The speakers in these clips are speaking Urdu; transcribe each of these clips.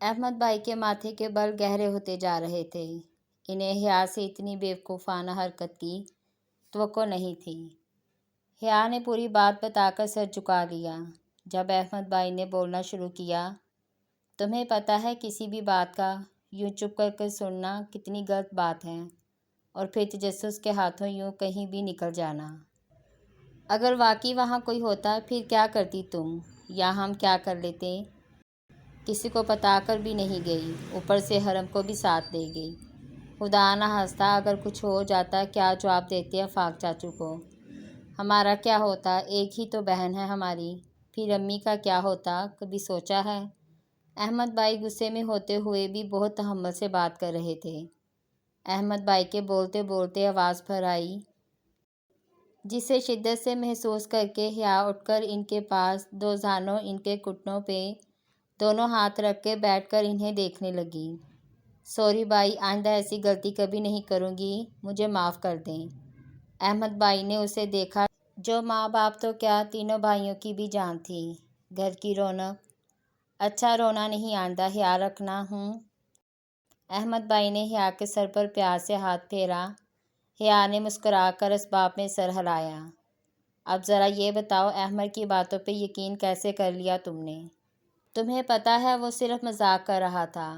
احمد بھائی کے ماتھے کے بل گہرے ہوتے جا رہے تھے۔ انہیں حیا سے اتنی بیوقوفانہ حرکت کی توقع نہیں تھی۔ حیا نے پوری بات بتا کر سر جھکا لیا۔ جب احمد بھائی نے بولنا شروع کیا، تمہیں پتہ ہے کسی بھی بات کا یوں چپ کر کے سننا کتنی غلط بات ہے، اور پھر تجسس کے ہاتھوں یوں کہیں بھی نکل جانا۔ اگر واقعی وہاں کوئی ہوتا پھر کیا کرتی تم، یا ہم کیا کر لیتے؟ کسی کو بتا کر بھی نہیں گئی، اوپر سے حرم کو بھی ساتھ لے گئی۔ خدا نہ خواستہ اگر کچھ ہو جاتا کیا جواب دیتے آفاق چاچو کو؟ ہمارا کیا ہوتا؟ ایک ہی تو بہن ہے ہماری۔ پھر امی کا کیا ہوتا، کبھی سوچا ہے؟ احمد بھائی غصے میں ہوتے ہوئے بھی بہت تحمل سے بات کر رہے تھے۔ احمد بھائی کے بولتے بولتے آواز بھر آئی، جسے شدت سے محسوس کر کے حیا اٹھ کر ان کے پاس دو زانوں ان کے گھٹنوں پہ دونوں ہاتھ رکھ کے بیٹھ کر انہیں دیکھنے لگی۔ سوری بھائی، آئندہ ایسی غلطی کبھی نہیں کروں گی، مجھے معاف کر دیں۔ احمد بھائی نے اسے دیکھا جو ماں باپ تو کیا تینوں بھائیوں کی بھی جان تھی، گھر کی رونق۔ اچھا رونا نہیں، آئندہ خیال رکھنا۔ احمد بھائی نے حیا کے سر پر پیار سے ہاتھ پھیرا۔ حیا نے مسکرا کر اسباب میں سر ہلایا۔ اب ذرا یہ بتاؤ، احمد کی باتوں پہ یقین کیسے کر لیا تم نے؟ تمہیں پتہ ہے وہ صرف مذاق کر رہا تھا،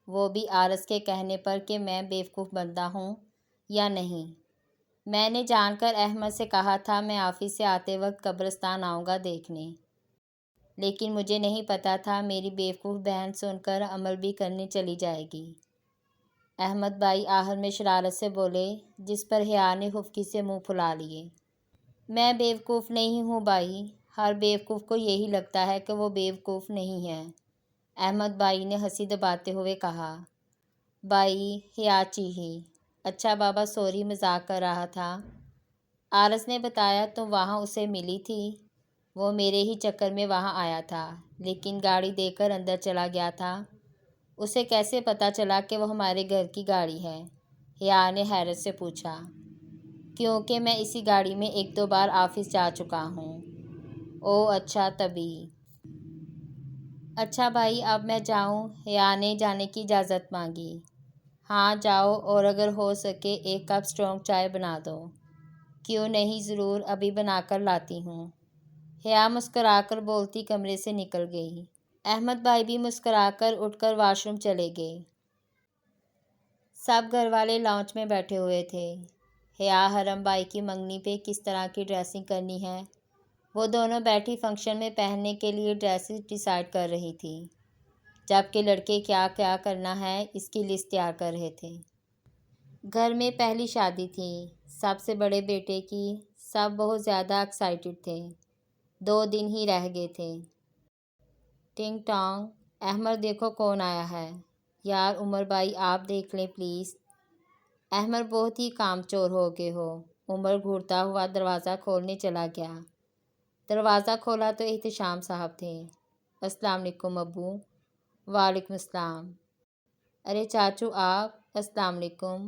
وہ بھی عارض کے کہنے پر کہ میں بیوقوف بندہ ہوں یا نہیں۔ میں نے جان کر احمد سے کہا تھا میں آفس سے آتے وقت قبرستان آؤں گا دیکھنے، لیکن مجھے نہیں پتہ تھا میری بیوقوف بہن سن کر عمل بھی کرنے چلی جائے گی۔ احمد بھائی آخر میں شرارت سے بولے، جس پر حیا نے خفگی سے منہ پھلا لیے۔ میں بیوقوف نہیں ہوں بھائی، ہر بیوقوف کو یہی لگتا ہے کہ وہ بیوقوف نہیں ہے، احمد بھائی نے ہنسی دباتے ہوئے کہا۔ بھائی، حیا چیخی۔ اچھا بابا سوری، مذاق کر رہا تھا۔ عارض نے بتایا تم وہاں اسے ملی تھی؟ وہ میرے ہی چکر میں وہاں آیا تھا، لیکن گاڑی دے کر اندر چلا گیا تھا۔ اسے کیسے پتہ چلا کہ وہ ہمارے گھر کی گاڑی ہے؟ حیا نے حیرت سے پوچھا۔ کیونکہ میں اسی گاڑی میں ایک دو بار آفس جا چکا ہوں۔ اوہ اچھا، تبھی۔ اچھا بھائی اب میں جاؤں؟ حیا نے جانے کی اجازت مانگی۔ ہاں جاؤ، اور اگر ہو سکے ایک کپ سٹرانگ چائے بنا دو۔ کیوں نہیں، ضرور، ابھی بنا کر لاتی ہوں۔ حیا مسکرا کر بولتی کمرے سے نکل گئی۔ احمد بھائی بھی مسکرا کر اٹھ کر واش روم چلے گئے۔ سب گھر والے لاؤنج میں بیٹھے ہوئے تھے۔ حیا حرم بھائی کی منگنی پہ کس طرح کی ڈریسنگ کرنی ہے، وہ دونوں بیٹھی فنکشن میں پہننے کے لیے ڈریسز ڈیسائیڈ کر رہی تھی، جبکہ لڑکے کیا کیا کرنا ہے اس کی لسٹ تیار کر رہے تھے۔ گھر میں پہلی شادی تھی سب سے بڑے بیٹے کی، سب بہت زیادہ ایکسائٹڈ تھے۔ 2 دن ہی رہ گئے تھے۔ ٹنگ ٹانگ، احمد دیکھو کون آیا ہے۔ یار عمر بھائی آپ دیکھ لیں پلیز۔ احمد بہت ہی کام چور ہو گئے ہو۔ عمر گھورتا ہوا دروازہ کھولنے چلا گیا۔ دروازہ کھولا تو احتشام صاحب تھے۔ السلام علیکم ابو۔ وعلیکم السلام۔ ارے چاچو آپ، السلام علیکم۔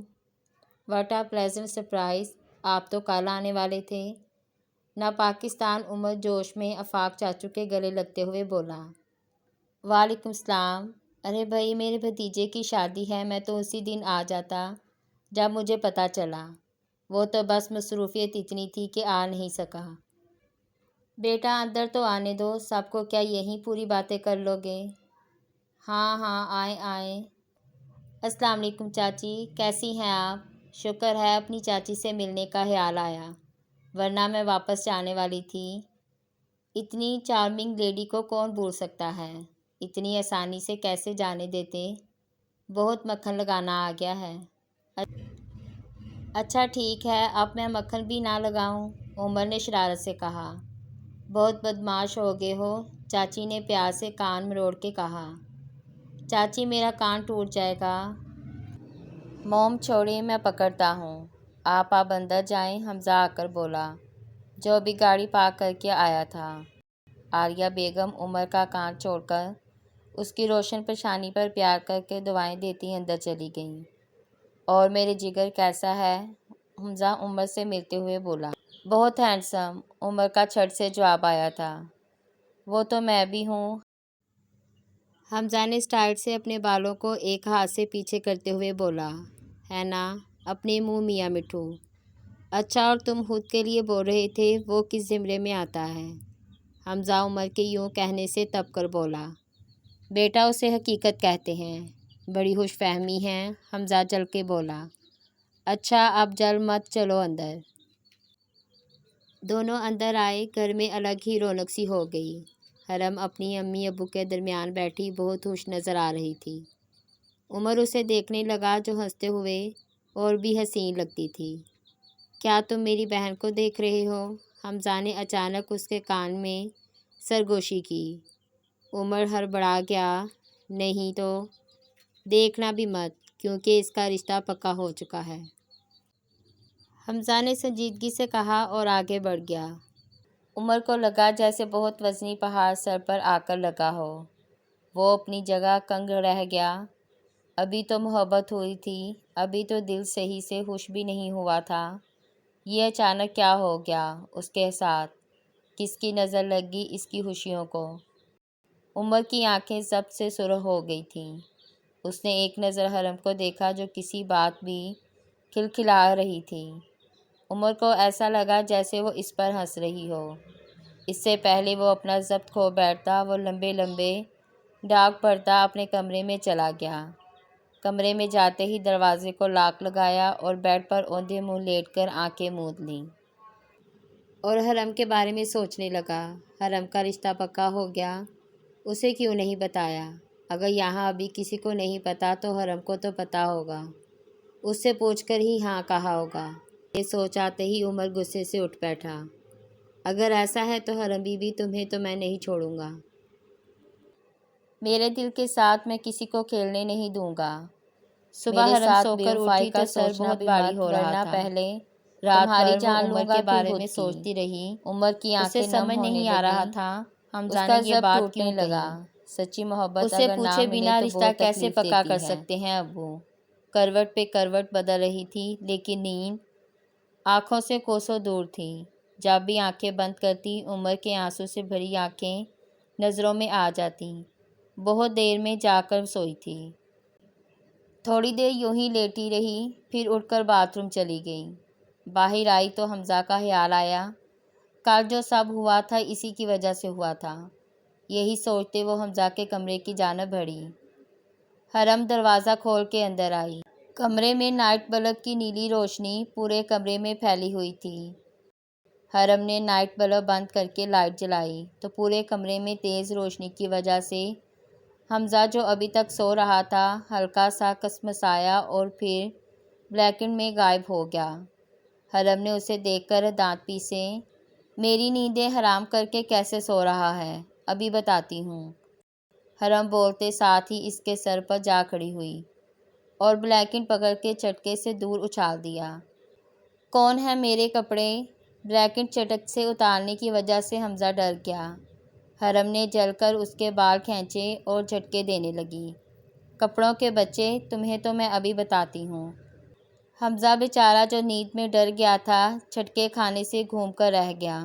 واٹ اے پلیزنٹ سرپرائز، آپ تو کل آنے والے تھے۔ نہ پاکستان، عمر جوش میں آفاق چاچو کے گلے لگتے ہوئے بولا۔ وعلیکم السلام۔ ارے بھائی میرے بھتیجے کی شادی ہے، میں تو اسی دن آ جاتا جب مجھے پتہ چلا، وہ تو بس مصروفیت اتنی تھی کہ آ نہیں سکا۔ بیٹا اندر تو آنے دو، سب کو کیا یہیں پوری باتیں کر لو گے؟ ہاں ہاں آئیں آئیں۔ السلام علیکم چاچی، کیسی ہیں آپ؟ شکر ہے اپنی چاچی سے ملنے کا خیال آیا، ورنہ میں واپس جانے والی تھی۔ اتنی چارمنگ لیڈی کو کون بھول سکتا ہے، اتنی آسانی سے کیسے جانے دیتے؟ بہت مکھن لگانا آ گیا ہے۔ اچھا ٹھیک ہے، اب میں مکھن بھی نہ لگاؤں، عمر نے شرارت سے کہا۔ بہت بدمعاش ہو گئے ہو، چاچی نے پیار سے کان مروڑ کے کہا۔ چاچی میرا کان ٹوٹ جائے گا۔ موم چھوڑیں میں پکڑتا ہوں، آپ اندر جائیں، حمزہ آ کر بولا، جو ابھی گاڑی پارک کر کے آیا تھا۔ عالیہ بیگم عمر کا کان چھوڑ کر اس کی روشن پیشانی پر پیار کر کے دعائیں دیتی اندر چلی گئیں۔ اور میرے جگر کیسا ہے؟ حمزہ عمر سے ملتے ہوئے بولا۔ بہت ہینڈسم، عمر کا چھٹ سے جواب آیا تھا۔ وہ تو میں بھی ہوں، حمزہ نے اسٹائل سے اپنے بالوں کو ایک ہاتھ سے پیچھے کرتے ہوئے بولا، ہے نا، اپنے منہ میاں مٹھو۔ اچھا، اور تم خود کے لیے بول رہے تھے وہ کس زمرے میں آتا ہے؟ حمزہ عمر کے یوں کہنے سے تب کر بولا، بیٹا اسے حقیقت کہتے ہیں۔ بڑی خوش فہمی ہے، حمزہ جل کے بولا۔ اچھا اب جل مت، چلو اندر۔ دونوں اندر آئے، گھر میں الگ ہی رونق سی ہو گئی۔ حرم اپنی امی ابو کے درمیان بیٹھی بہت خوش نظر آ رہی تھی۔ عمر اسے دیکھنے لگا جو ہنستے ہوئے اور بھی حسین لگتی تھی۔ کیا تم میری بہن کو دیکھ رہے ہو؟ حمزہ نے اچانک اس کے کان میں سرگوشی کی۔ عمر ہڑبڑا گیا، نہیں تو دیکھنا بھی مت، کیونکہ اس کا رشتہ پکا ہو چکا ہے۔ حمزہ نے سنجیدگی سے کہا اور آگے بڑھ گیا۔ عمر کو لگا جیسے بہت وزنی پہاڑ سر پر آ کر لگا ہو۔ وہ اپنی جگہ کنگ رہ گیا۔ ابھی تو محبت ہوئی تھی، ابھی تو دل صحیح سے خوش بھی نہیں ہوا تھا، یہ اچانک کیا ہو گیا اس کے ساتھ؟ کس کی نظر لگ گئی اس کی خوشیوں کو؟ عمر کی آنکھیں ضبط سے سرخ ہو گئی تھیں۔ اس نے ایک نظر حرم کو دیکھا جو کسی بات بھی کھلکھلا رہی تھی۔ عمر کو ایسا لگا جیسے وہ اس پر ہنس رہی ہو۔ اس سے پہلے وہ اپنا ضبط کھو بیٹھتا، وہ لمبے لمبے ڈاگ پڑتا اپنے کمرے میں چلا گیا۔ کمرے میں جاتے ہی دروازے کو لاک لگایا اور بیڈ پر اوندھے منہ لیٹ کر آنکھیں موند لیں، اور حرم کے بارے میں سوچنے لگا۔ حرم کا رشتہ پکا ہو گیا، اسے کیوں نہیں بتایا؟ اگر یہاں ابھی کسی کو نہیں پتا تو حرم کو تو پتا ہوگا، اس سے پوچھ کر ہی ہاں کہا ہوگا۔ یہ سوچ آتے ہی عمر غصے سے اٹھ بیٹھا۔ اگر ایسا ہے تو حرم بی بی تمہیں تو میں نہیں چھوڑوں گا۔ میرے دل کے ساتھ میں کسی کو کھیلنے نہیں دوں گا۔ صبح حرم سو کر اٹھی تو سر بہت بھاری ہو رہا تھا۔ پہلے تمہاری جان لوں گا کے بارے میں سوچتی رہی۔ عمر کی آنکھیں نم ہونے لگیں۔ حمزہ نے یہ بات کیوں لگا؟ سچی محبت اگر نہ ملے تو بہت تکلیف دیتی ہے۔ سکتے ہیں ابو۔ کروٹ پہ کروٹ بدل رہی تھی، لیکن نیند آنکھوں سے کوسوں دور تھی۔ جب بھی آنکھیں بند کرتی، عمر کے آنسوں سے بھری آنکھیں نظروں میں آ جاتی۔ بہت دیر میں جا کر سوئی تھی۔ تھوڑی دیر یوں ہی لیٹی رہی، پھر اٹھ کر باتھ روم چلی گئی۔ باہر آئی تو حمزہ کا خیال آیا، کل جو سب ہوا تھا اسی کی وجہ سے ہوا تھا۔ یہی سوچتے وہ حمزہ کے کمرے کی جانب بڑھی۔ حرم دروازہ کھول کے اندر آئی۔ کمرے میں نائٹ بلب کی نیلی روشنی پورے کمرے میں پھیلی ہوئی تھی۔ حرم نے نائٹ بلب بند کر کے لائٹ جلائی تو پورے کمرے میں تیز روشنی کی وجہ سے حمزہ جو ابھی تک سو رہا تھا ہلکا سا کسمسایا اور پھر بلیکنڈ میں غائب ہو گیا۔ حرم نے اسے دیکھ کر دانت پیسے، میری نیندیں حرام کر کے کیسے سو رہا ہے، ابھی بتاتی ہوں۔ حرم بولتے ساتھ ہی اس کے سر پر جا کھڑی ہوئی اور بلیکنڈ پکڑ کے چٹکے سے دور اچھال دیا۔ کون ہے میرے کپڑے؟ بلیکنڈ چٹک سے اتارنے کی وجہ سے حمزہ ڈر گیا۔ حرم نے جل کر اس کے بال کھینچے اور جھٹکے دینے لگی۔ کپڑوں کے بچے، تمہیں تو میں ابھی بتاتی ہوں۔ حمزہ بیچارہ جو نیند میں ڈر گیا تھا، جھٹکے کھانے سے گھوم کر رہ گیا۔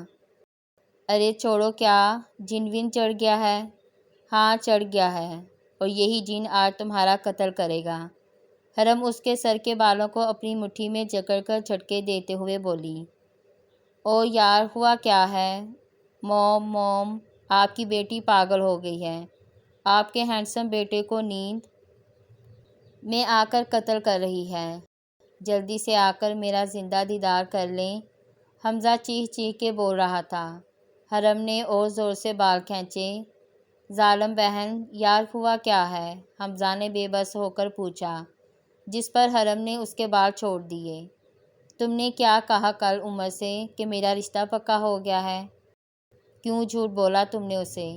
ارے چھوڑو، کیا جن ون چڑھ گیا ہے؟ ہاں چڑھ گیا ہے، اور یہی جن آج تمہارا قتل کرے گا۔ حرم اس کے سر کے بالوں کو اپنی مٹھی میں جکڑ کر جھٹکے دیتے ہوئے بولی، او یار ہوا کیا ہے؟ موم، آپ کی بیٹی پاگل ہو گئی ہے۔ آپ کے ہینڈسم بیٹے کو نیند میں آ کر قتل کر رہی ہے۔ جلدی سے آ کر میرا زندہ دیدار کر لیں۔ حمزہ چیخ چیخ کے بول رہا تھا۔ حرم نے اور زور سے بال کھینچے۔ ظالم بہن، یار ہوا کیا ہے؟ حمزہ نے بے بس ہو کر پوچھا، جس پر حرم نے اس کے بال چھوڑ دیے۔ تم نے کیا کہا کل عمر سے کہ میرا رشتہ پکا ہو گیا ہے؟ کیوں جھوٹ بولا تم نے اسے؟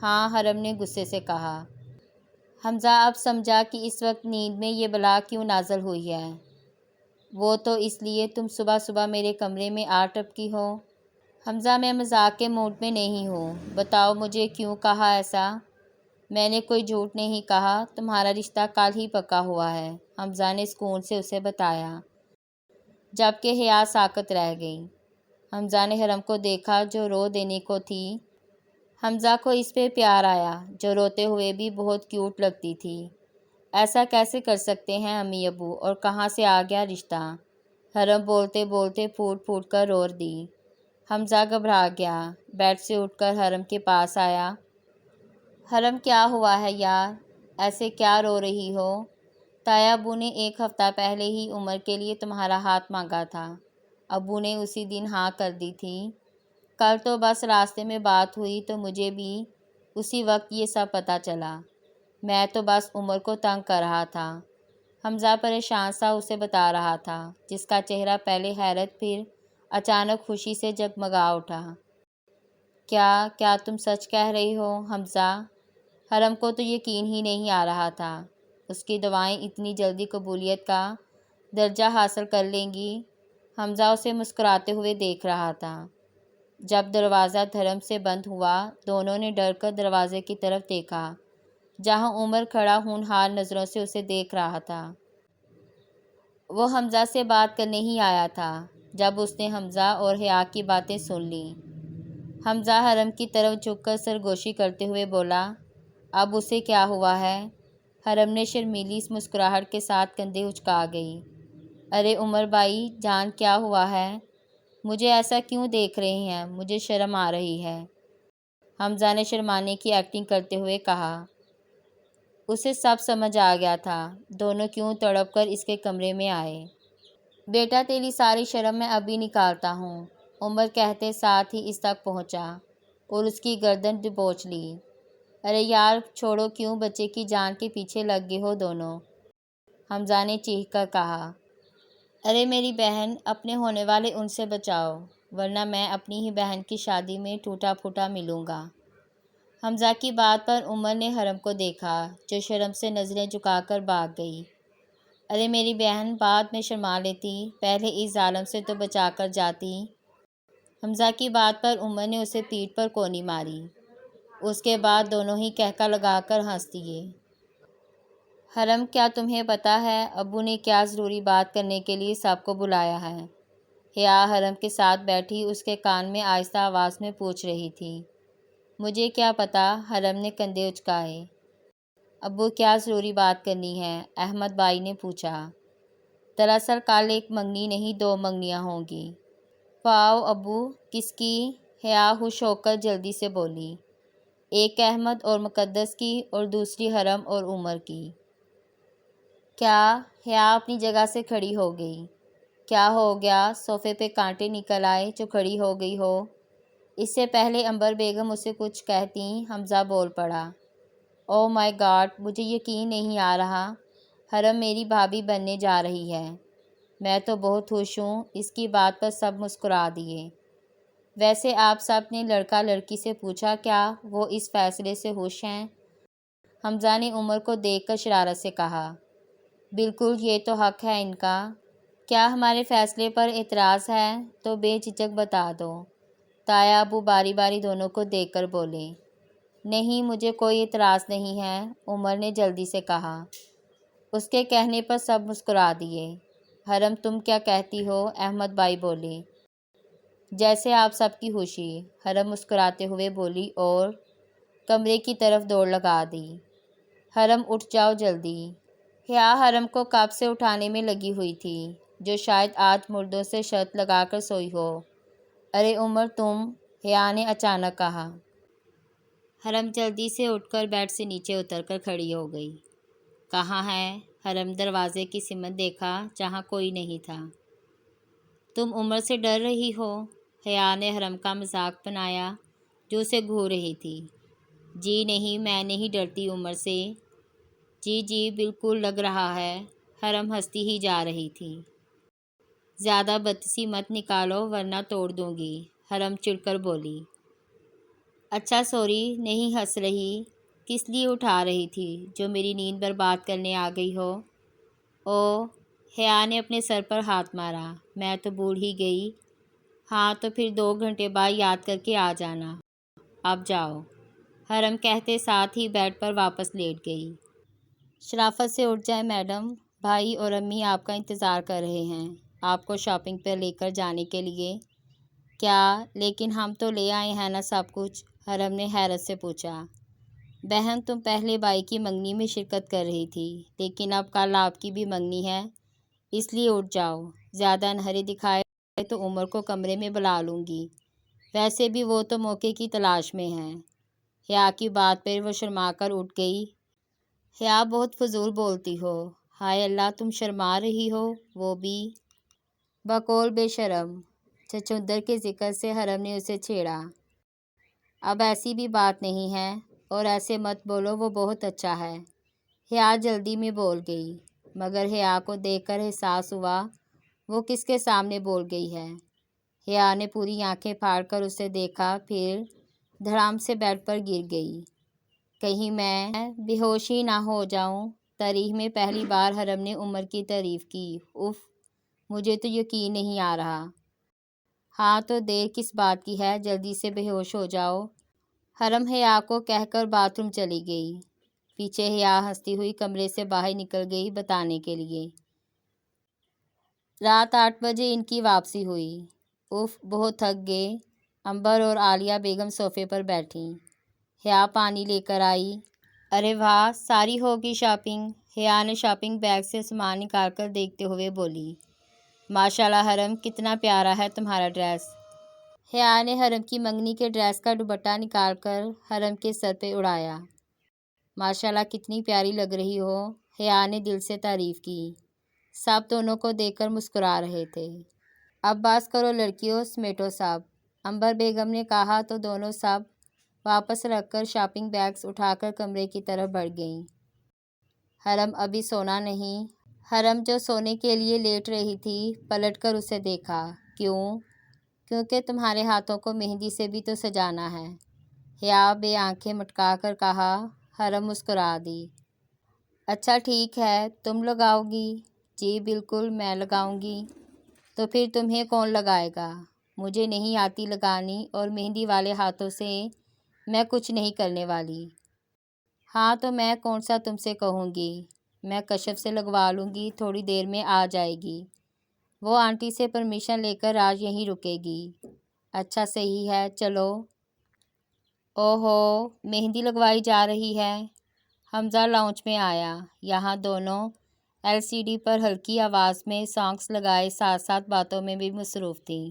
ہاں، حرم نے غصے سے کہا۔ حمزہ اب سمجھا کہ اس وقت نیند میں یہ بلا کیوں نازل ہوئی ہے۔ وہ تو اس لیے تم صبح صبح میرے کمرے میں آ ٹپکی ہو۔ حمزہ میں مذاق کے موڈ میں نہیں ہوں، بتاؤ مجھے کیوں کہا ایسا؟ میں نے کوئی جھوٹ نہیں کہا، تمہارا رشتہ کل ہی پکا ہوا ہے، حمزہ نے سکون سے اسے بتایا، جبکہ حیا ساکت رہ گئی۔ حمزہ نے حرم کو دیکھا جو رو دینے کو تھی۔ حمزہ کو اس پہ پیار آیا، جو روتے ہوئے بھی بہت کیوٹ لگتی تھی۔ ایسا کیسے کر سکتے ہیں امی ابو، اور کہاں سے آ گیا رشتہ؟ حرم بولتے بولتے پھوٹ پھوٹ کر رو دی۔ حمزہ گھبرا گیا، بیڈ سے اٹھ کر حرم کے پاس آیا۔ حرم کیا ہوا ہے یار، ایسے کیا رو رہی ہو؟ تایا ابو نے 1 ہفتہ پہلے ہی عمر کے لیے تمہارا ہاتھ مانگا تھا، ابو نے اسی دن ہاں کر دی تھی۔ کل تو بس راستے میں بات ہوئی تو مجھے بھی اسی وقت یہ سب پتہ چلا۔ میں تو بس عمر کو تنگ کر رہا تھا۔ حمزہ پریشان سا اسے بتا رہا تھا، جس کا چہرہ پہلے حیرت پھر اچانک خوشی سے جگمگا اٹھا۔ کیا تم سچ کہہ رہی ہو حمزہ؟ حرم کو تو یقین ہی نہیں آ رہا تھا، اس کی دعائیں اتنی جلدی قبولیت کا درجہ حاصل کر لیں گی۔ حمزہ اسے مسکراتے ہوئے دیکھ رہا تھا۔ جب دروازہ دھرم سے بند ہوا، دونوں نے ڈر کر دروازے کی طرف دیکھا، جہاں عمر کھڑا ہونہار نظروں سے اسے دیکھ رہا تھا۔ وہ حمزہ سے بات کرنے ہی آیا تھا۔ جب اس نے حمزہ اور حیا کی باتیں سن لیں، حمزہ حرم کی طرف جھک کر سرگوشی کرتے ہوئے بولا، اب اسے کیا ہوا ہے؟ حرم نے شرمیلی مسکراہٹ کے ساتھ کندھے اچکا گئی۔ ارے عمر بھائی جان، کیا ہوا ہے؟ مجھے ایسا کیوں دیکھ رہے ہیں؟ مجھے شرم آ رہی ہے، حمزہ نے شرمانے کی ایکٹنگ کرتے ہوئے کہا۔ اسے سب سمجھ آ گیا تھا، دونوں کیوں تڑپ کر اس کے کمرے میں آئے۔ بیٹا تیری ساری شرم میں ابھی نکالتا ہوں، عمر کہتے ساتھ ہی اس تک پہنچا اور اس کی گردن دبوچ لی۔ ارے یار چھوڑو، کیوں بچے کی جان کے پیچھے لگ گئے ہو دونوں، حمزہ نے چیخ کر کہا۔ ارے میری بہن، اپنے ہونے والے ان سے بچاؤ، ورنہ میں اپنی ہی بہن کی شادی میں ٹوٹا پھوٹا ملوں گا۔ حمزہ کی بات پر عمر نے حرم کو دیکھا، جو شرم سے نظریں جھکا کر بھاگ گئی۔ ارے میری بہن، بعد میں شرما لیتی، پہلے اس ظالم سے تو بچا کر جاتی۔ حمزہ کی بات پر عمر نے اسے پیٹھ پر کونی ماری۔ اس کے بعد دونوں ہی قہقہ لگا کر ہنس دیے۔ حرم، کیا تمہیں پتہ ہے ابو نے کیا ضروری بات کرنے کے لیے سب کو بلایا ہے؟ حیا حرم کے ساتھ بیٹھی اس کے کان میں آہستہ آواز میں پوچھ رہی تھی۔ مجھے کیا پتہ، حرم نے کندھے اچکائے۔ ابو کیا ضروری بات کرنی ہے؟ احمد بھائی نے پوچھا۔ دراصل کل 1 منگنی نہیں 2 منگنیاں ہوں گی۔ واؤ ابو، کس کی؟ حیا خوش ہو کر جلدی سے بولی۔ ایک احمد اور مقدس کی اور دوسری حرم اور عمر کی۔ کیا؟ حیا اپنی جگہ سے کھڑی ہو گئی۔ کیا ہو گیا؟ صوفے پہ کانٹے نکل آئے جو کھڑی ہو گئی ہو؟ اس سے پہلے عنبر بیگم اسے کچھ کہتی، حمزہ بول پڑا۔ او مائی گاڈ، مجھے یقین نہیں آ رہا، حرم میری بھابھی بننے جا رہی ہے۔ میں تو بہت خوش ہوں۔ اس کی بات پر سب مسکرا دیے۔ ویسے آپ سب نے لڑکا لڑکی سے پوچھا کیا وہ اس فیصلے سے خوش ہیں؟ حمزہ نے عمر کو دیکھ کر شرارت سے کہا۔ بالکل، یہ تو حق ہے ان کا۔ کیا ہمارے فیصلے پر اعتراض ہے تو بے جھجک بتا دو، تایا ابو باری باری دونوں کو دیکھ کر بولے۔ نہیں، مجھے کوئی اعتراض نہیں ہے، عمر نے جلدی سے کہا۔ اس کے کہنے پر سب مسکرا دیے۔ حرم تم کیا کہتی ہو؟ احمد بھائی بولے۔ جیسے آپ سب کی خوشی، حرم مسکراتے ہوئے بولی اور کمرے کی طرف دوڑ لگا دی۔ حرم اٹھ جاؤ جلدی۔ حیا حرم کو کب سے اٹھانے میں لگی ہوئی تھی، جو شاید آج مردوں سے شرط لگا کر سوئی ہو۔ ارے عمر تم، حیا نے اچانک کہا۔ حرم جلدی سے اٹھ کر بیڈ سے نیچے اتر کر کھڑی ہو گئی۔ کہاں ہے؟ حرم دروازے کی سمت دیکھا جہاں کوئی نہیں تھا۔ تم عمر سے ڈر رہی ہو؟ حیا نے حرم کا مذاق بنایا، جو اسے گھور رہی تھی۔ جی نہیں، میں نہیں ڈرتی عمر سے۔ جی بالکل لگ رہا ہے، حرم ہنستی ہی جا رہی تھی۔ زیادہ بدتسی مت نکالو ورنہ توڑ دوں گی، حرم چڑ کر بولی۔ اچھا سوری، نہیں ہنس رہی، کس لیے اٹھا رہی تھی؟ جو میری نیند برباد کرنے آ گئی ہو؟ او، حیا نے اپنے سر پر ہاتھ مارا۔ میں تو بھول ہی گئی۔ ہاں تو پھر 2 گھنٹے بعد یاد کر کے آ جانا، اب جاؤ، حرم کہتے ساتھ ہی بیڈ پر واپس لیٹ گئی۔ شرافت سے اٹھ جائیں میڈم، بھائی اور امی آپ کا انتظار کر رہے ہیں آپ کو شاپنگ پر لے کر جانے کے لیے۔ کیا؟ لیکن ہم تو لے آئے ہیں نا سب کچھ، حرم نے حیرت سے پوچھا۔ بہن، تم پہلے بھائی کی منگنی میں شرکت کر رہی تھی، لیکن اب کل آپ کی بھی منگنی ہے، اس لیے اٹھ جاؤ۔ زیادہ انہرے دکھائے تو عمر کو کمرے میں بلا لوں گی، ویسے بھی وہ تو موقع کی تلاش میں ہے۔ حیا کی بات پر وہ شرما کر اٹھ گئی۔ حیا، بہت فضول بولتی ہو، ہائے اللہ، تم شرما رہی ہو، وہ بھی بقول بے شرم۔ چھچھندر کے ذکر سے حرم نے اسے چھیڑا۔ اب ایسی بھی بات نہیں ہے، اور ایسے مت بولو، وہ بہت اچھا ہے۔ حیا جلدی میں بول گئی، مگر حیا کو دیکھ کر احساس ہوا وہ کس کے سامنے بول گئی ہے۔ حیا نے پوری آنکھیں پھاڑ کر اسے دیکھا، پھر دھڑام سے بیڈ پر گر گئی۔ کہیں میں بے ہوش ہی نہ ہو جاؤں۔ تاریخ میں پہلی بار حرم نے عمر کی تعریف کی۔ اف، مجھے تو یقین نہیں آ رہا۔ ہاں تو دیر کس بات کی ہے، جلدی سے بے ہوش ہو جاؤ۔ حرم حیا کو کہہ کر باتھ روم چلی گئی۔ پیچھے حیا ہنستی ہوئی کمرے سے باہر نکل گئی بتانے کے لیے۔ رات 8 بجے ان کی واپسی ہوئی۔ اف، بہت تھک گئے۔ عنبر اور عالیہ بیگم صوفے پر بیٹھیں۔ حیا پانی لے کر آئی۔ ارے واہ، ساری ہوگی شاپنگ؟ حیا نے شاپنگ بیگ سے سامان نکال کر دیکھتے ہوئے بولی۔ ماشاءاللہ حرم، کتنا پیارا ہے تمہارا ڈریس۔ حیا نے حرم کی منگنی کے ڈریس کا دوپٹہ نکال کر حرم کے سر پہ اڑایا۔ ماشاءاللہ، کتنی پیاری لگ رہی ہو، حیا نے دل سے تعریف کی۔ سب دونوں کو دیکھ کر مسکرا رہے تھے۔ اب بس کرو لڑکیوں، سمیٹو سب، عنبر بیگم نے کہا تو دونوں سب واپس رکھ کر شاپنگ بیگز اٹھا کر کمرے کی طرف بڑھ گئیں۔ حرم ابھی سونا نہیں؟ حرم جو سونے کے لیے لیٹ رہی تھی، پلٹ کر اسے دیکھا۔ کیوں؟ کیونکہ تمہارے ہاتھوں کو مہندی سے بھی تو سجانا ہے، حیا بے آنکھیں مٹکا کر کہا۔ حرم مسکرا دی۔ اچھا ٹھیک ہے، تم لگاؤ گی؟ جی بالکل، میں لگاؤں گی۔ تو پھر تمہیں کون لگائے گا؟ مجھے نہیں آتی لگانی، اور مہندی والے ہاتھوں سے میں کچھ نہیں کرنے والی۔ ہاں تو میں کون سا تم سے کہوں گی، میں کشف سے لگوا لوں گی، تھوڑی دیر میں آ جائے گی۔ وہ آنٹی سے پرمیشن لے کر آج یہیں رکے گی۔ اچھا صحیح ہے، چلو۔ اوہو، مہندی لگوائی جا رہی ہے۔ حمزہ لاؤنج میں آیا۔ یہاں دونوں LCD پر ہلکی آواز میں سانگز لگائے ساتھ ساتھ باتوں میں بھی مصروف تھیں۔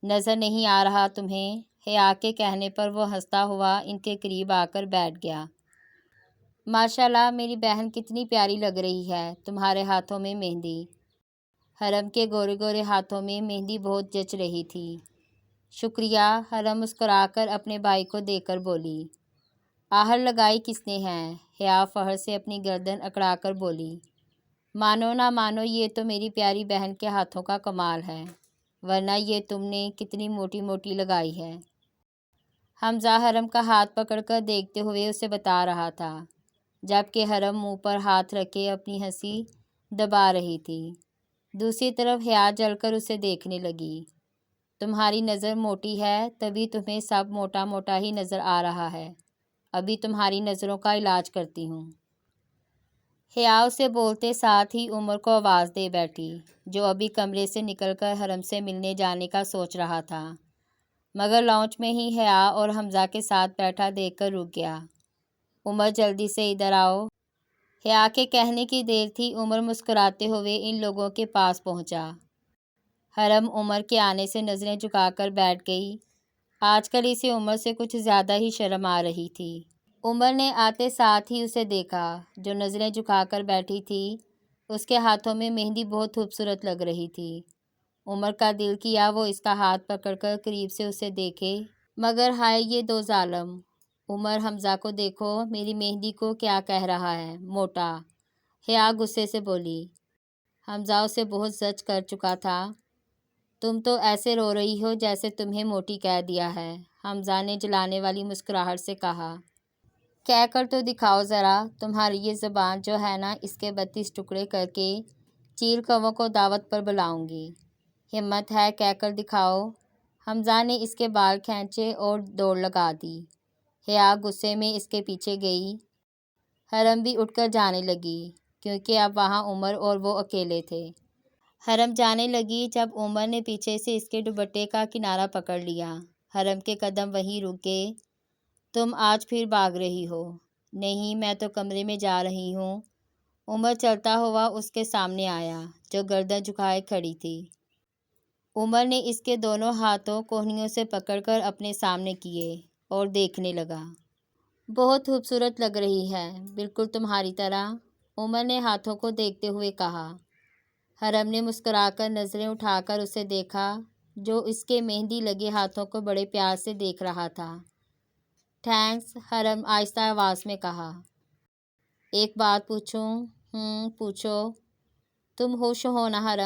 نظر نہیں آ رہا تمہیں؟ حیا کے کہنے پر وہ ہنستا ہوا ان کے قریب آ کر بیٹھ گیا۔ ماشاءاللہ، میری بہن کتنی پیاری لگ رہی ہے تمہارے ہاتھوں میں مہندی۔ حرم کے گورے گورے ہاتھوں میں مہندی بہت جچ رہی تھی۔ شکریہ، حرم مسکرا کر اپنے بھائی کو دیکھ کر بولی۔ آہر لگائی کس نے ہے؟ حیا فخر سے اپنی گردن اکڑا کر بولی۔ مانو نہ مانو، یہ تو میری پیاری بہن کے ہاتھوں کا کمال ہے، ورنہ یہ تم نے کتنی موٹی موٹی لگائی ہے۔ حمزہ حرم کا ہاتھ پکڑ کر دیکھتے ہوئے اسے بتا رہا تھا، جبکہ حرم منہ پر ہاتھ رکھے اپنی ہنسی دبا رہی تھی۔ دوسری طرف حیا جل کر اسے دیکھنے لگی۔ تمہاری نظر موٹی ہے، تبھی تمہیں سب موٹا موٹا ہی نظر آ رہا ہے، ابھی تمہاری نظروں کا علاج کرتی ہوں۔ حیا اسے بولتے ساتھ ہی عمر کو آواز دے بیٹھی، جو ابھی کمرے سے نکل کر حرم سے ملنے جانے کا سوچ رہا تھا، مگر لاؤنج میں ہی حیا اور حمزہ کے ساتھ بیٹھا دیکھ کر رک گیا۔ عمر جلدی سے ادھر آؤ۔ حیا کے کہنے کی دیر تھی، عمر مسکراتے ہوئے ان لوگوں کے پاس پہنچا۔ حرم عمر کے آنے سے نظریں جھکا کر بیٹھ گئی۔ آج کل اسے عمر سے کچھ زیادہ ہی شرم آ رہی تھی۔ عمر نے آتے ساتھ ہی اسے دیکھا، جو نظریں جھکا کر بیٹھی تھی، اس کے ہاتھوں میں مہندی بہت خوبصورت لگ رہی تھی۔ عمر کا دل کیا وہ اس کا ہاتھ پکڑ کر قریب سے اسے دیکھے، مگر ہائے یہ دو ظالم۔ عمر، حمزہ کو دیکھو، میری مہندی کو کیا کہہ رہا ہے، موٹا۔ حیا غصے سے بولی۔ حمزہ اسے بہت زج کر چکا تھا۔ تم تو ایسے رو رہی ہو جیسے تمہیں موٹی کہہ دیا ہے، حمزہ نے جلانے والی مسکراہٹ سے کہا۔ کہہ کر تو دکھاؤ ذرا، تمہاری یہ زبان جو ہے نا، اس کے 32 ٹکڑے کر کے چیل کووں کو دعوت پر بلاؤں گی۔ ہمت ہے، کہہ کر دکھاؤ۔ حمزہ نے اس کے بال کھینچے اور دوڑ لگا دی۔ حیا غصے میں اس کے پیچھے گئی۔ حرم بھی اٹھ کر جانے لگی، کیونکہ اب وہاں عمر اور وہ اکیلے تھے۔ حرم جانے لگی جب عمر نے پیچھے سے اس کے دوپٹے کا کنارہ پکڑ لیا۔ حرم کے قدم وہیں رک گئے۔ تم آج پھر بھاگ رہی ہو؟ نہیں، میں تو کمرے میں جا رہی ہوں۔ عمر چلتا ہوا اس کے سامنے آیا، جو گردن جھکائے کھڑی تھی۔ عمر نے اس کے دونوں ہاتھوں کوہنیوں سے پکڑ کر اپنے سامنے کیے اور دیکھنے لگا۔ بہت خوبصورت لگ رہی ہے، بالکل تمہاری طرح، عمر نے ہاتھوں کو دیکھتے ہوئے کہا۔ حرم نے مسکرا کر نظریں اٹھا کر اسے دیکھا، جو اس کے مہندی لگے ہاتھوں کو بڑے پیار سے دیکھ رہا تھا۔ تھینکس، حرم آہستہ آواز میں کہا۔ ایک بات پوچھوں؟ پوچھو۔ تم خوش ہو نا حرم؟